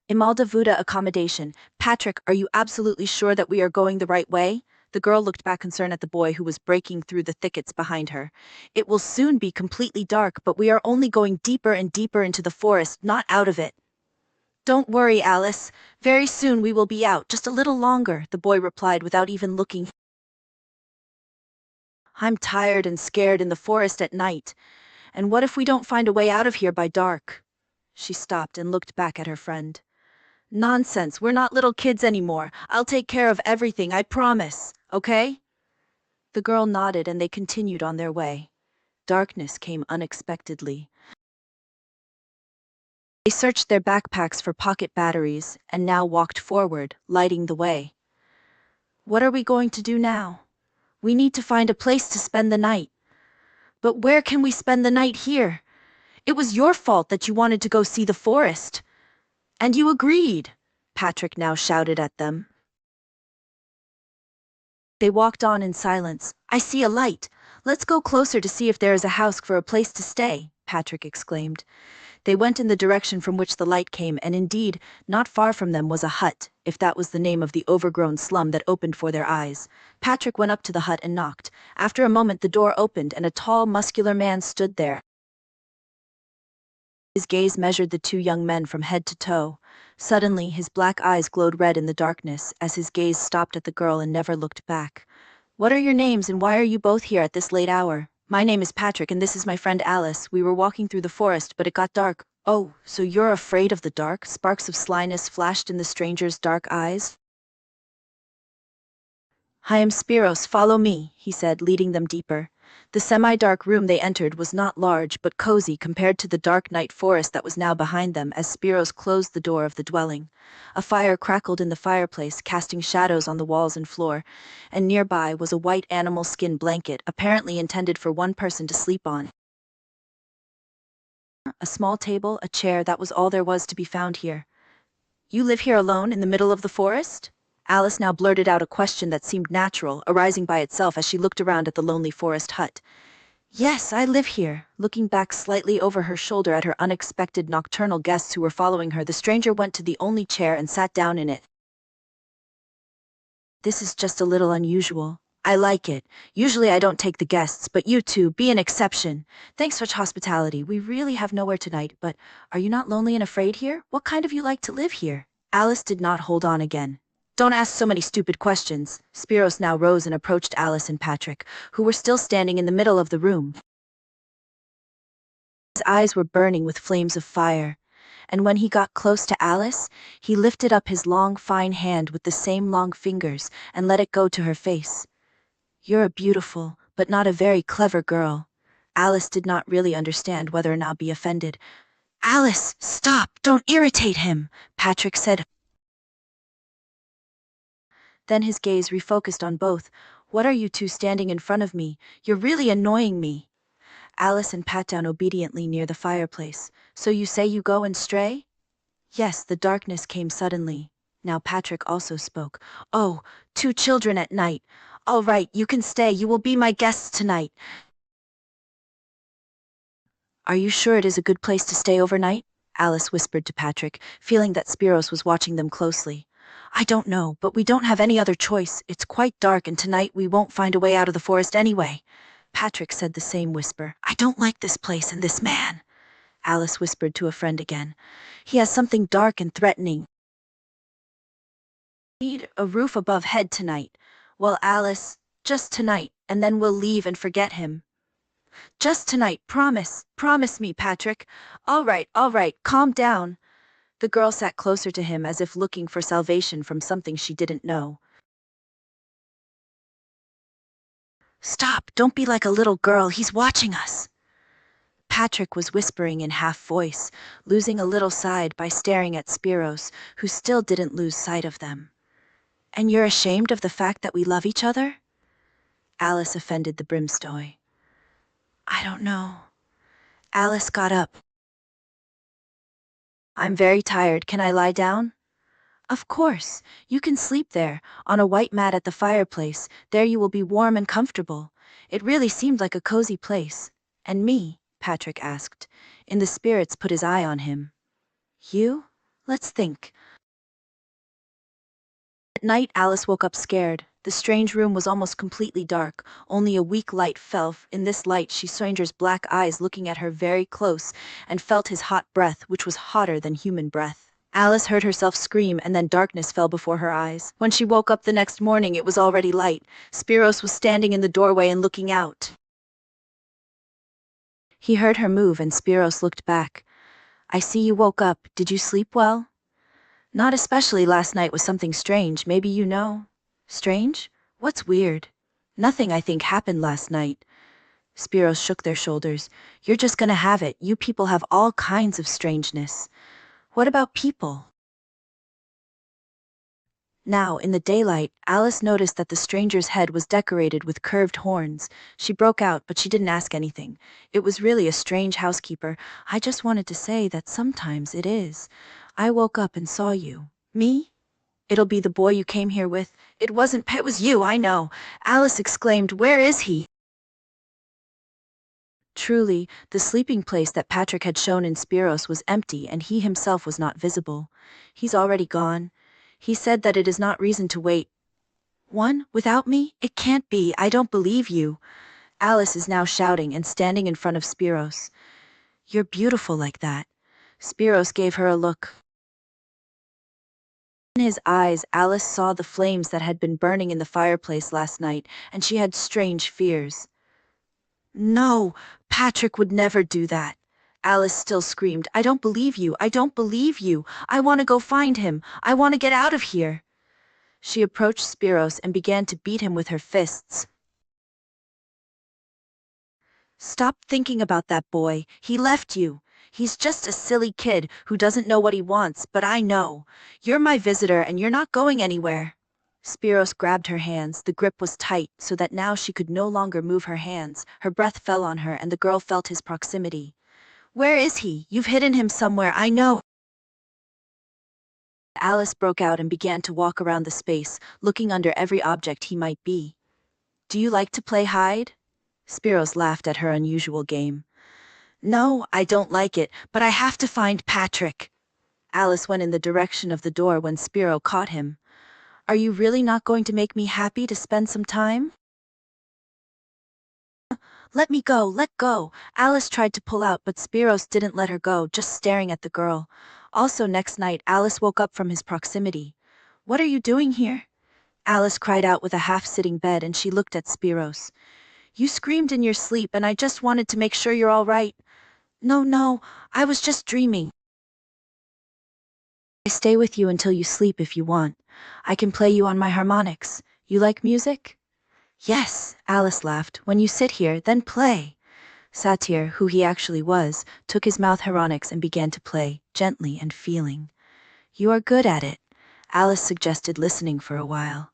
Imalda accommodation. Patrick, are you absolutely sure that we are going the right way? The girl looked back concerned at the boy who was breaking through the thickets behind her. It will soon be completely dark, but we are only going deeper and deeper into the forest, not out of it. Don't worry, Alice. Very soon we will be out, just a little longer, the boy replied without even looking. I'm tired and scared in the forest at night. And what if we don't find a way out of here by dark? She stopped and looked back at her friend. Nonsense, we're not little kids anymore. I'll take care of everything, I promise, okay? The girl nodded and they continued on their way. Darkness came unexpectedly. They searched their backpacks for pocket batteries and now walked forward, lighting the way. What are we going to do now? We need to find a place to spend the night. But where can we spend the night here? It was your fault that you wanted to go see the forest. And you agreed, Patrick now shouted at them. They walked on in silence. I see a light. Let's go closer to see if there is a house for a place to stay, Patrick exclaimed. They went in the direction from which the light came, and indeed, not far from them was a hut, if that was the name of the overgrown slum that opened for their eyes. Patrick went up to the hut and knocked. After a moment the door opened and a tall, muscular man stood there. His gaze measured the two young men from head to toe. Suddenly, his black eyes glowed red in the darkness as his gaze stopped at the girl and never looked back. What are your names and why are you both here at this late hour? My name is Patrick and this is my friend Alice. We were walking through the forest, but it got dark. Oh, so you're afraid of the dark? Sparks of slyness flashed in the stranger's dark eyes. I am Spiros, follow me, he said, leading them deeper. The semi-dark room they entered was not large but cozy compared to the dark night forest that was now behind them as Spiros closed the door of the dwelling. A fire crackled in the fireplace, casting shadows on the walls and floor, and nearby was a white animal skin blanket, apparently intended for one person to sleep on. A small table, a chair, that was all there was to be found here. You live here alone in the middle of the forest? Alice now blurted out a question that seemed natural, arising by itself as she looked around at the lonely forest hut. Yes, I live here. Looking back slightly over her shoulder at her unexpected nocturnal guests who were following her, the stranger went to the only chair and sat down in it. This is just a little unusual. I like it. Usually I don't take the guests, but you two, be an exception. Thanks for such hospitality. We really have nowhere tonight, but are you not lonely and afraid here? What kind of you like to live here? Alice did not hold on again. Don't ask so many stupid questions. Spiros now rose and approached Alice and Patrick, who were still standing in the middle of the room. His eyes were burning with flames of fire, and when he got close to Alice, he lifted up his long, fine hand with the same long fingers and let it go to her face. You're a beautiful, but not a very clever girl. Alice did not really understand whether or not be offended. Alice, stop, don't irritate him, Patrick said. Then his gaze refocused on both. What are you two standing in front of me? You're really annoying me. Alice and pat down obediently near the fireplace. So you say you go and stray? Yes, the darkness came suddenly. Now Patrick also spoke. Oh, two children at night. All right, you can stay. You will be my guests tonight. Are you sure it is a good place to stay overnight? Alice whispered to Patrick, feeling that Spiros was watching them closely. I don't know, but we don't have any other choice. It's quite dark and tonight we won't find a way out of the forest anyway. Patrick said the same whisper. I don't like this place and this man. Alice whispered to a friend again. He has something dark and threatening. We need a roof above head tonight. Well, Alice, just tonight, and then we'll leave and forget him. Just tonight, promise. Promise me, Patrick. All right, calm down. The girl sat closer to him as if looking for salvation from something she didn't know. Stop, don't be like a little girl, he's watching us. Patrick was whispering in half voice, losing a little side by staring at Spiros, who still didn't lose sight of them. And you're ashamed of the fact that we love each other? Alice offended the brimstone. I don't know. Alice got up. I'm very tired, can I lie down? Of course, you can sleep there, on a white mat at the fireplace. There you will be warm and comfortable. It really seemed like a cozy place. And me? Patrick asked. In the spirits put his eye on him. You? Let's think. At night, Alice woke up scared. The strange room was almost completely dark. Only a weak light fell. In this light, she saw stranger's black eyes looking at her very close, and felt his hot breath, which was hotter than human breath. Alice heard herself scream, and then darkness fell before her eyes. When she woke up the next morning, it was already light. Spiros was standing in the doorway and looking out. He heard her move, and Spiros looked back. I see you woke up. Did you sleep well? Not especially. Last night was something strange. Maybe you know. Strange? What's weird? Nothing, I think, happened last night. Spiros shook their shoulders. You're just gonna have it. You people have all kinds of strangeness. What about people? Now, in the daylight, Alice noticed that the stranger's head was decorated with curved horns. She broke out, but she didn't ask anything. It was really a strange housekeeper. I just wanted to say that sometimes it is. I woke up and saw you. Me? It'll be the boy you came here with. It wasn't Pet, it was you, I know. Alice exclaimed, where is he? Truly, the sleeping place that Patrick had shown in Spiros was empty, and he himself was not visible. He's already gone. He said that it is not reason to wait. One, without me? It can't be, I don't believe you. Alice is now shouting and standing in front of Spiros. You're beautiful like that. Spiros gave her a look. In his eyes, Alice saw the flames that had been burning in the fireplace last night, and she had strange fears. No, Patrick would never do that. Alice still screamed, I don't believe you, I don't believe you. I want to go find him. I want to get out of here. She approached Spiros and began to beat him with her fists. Stop thinking about that boy. He left you. He's just a silly kid who doesn't know what he wants, but I know. You're my visitor and you're not going anywhere. Spiros grabbed her hands. The grip was tight, so that now she could no longer move her hands. Her breath fell on her, and the girl felt his proximity. Where is he? You've hidden him somewhere, I know. Alice broke out and began to walk around the space, looking under every object he might be. Do you like to play hide? Spiros laughed at her unusual game. No, I don't like it, but I have to find Patrick. Alice went in the direction of the door when Spiro caught him. Are you really not going to make me happy to spend some time? Let me go, let go. Alice tried to pull out, but Spiros didn't let her go, just staring at the girl. Also, next night, Alice woke up from his proximity. What are you doing here? Alice cried out with a half-sitting bed, and she looked at Spiros. You screamed in your sleep, and I just wanted to make sure you're all right. No, I was just dreaming. I stay with you until you sleep if you want. I can play you on my harmonics. You like music? Yes, Alice laughed. When you sit here, then play. Satyr, who he actually was, took his mouth harmonics and began to play, gently and feeling. You are good at it. Alice suggested listening for a while.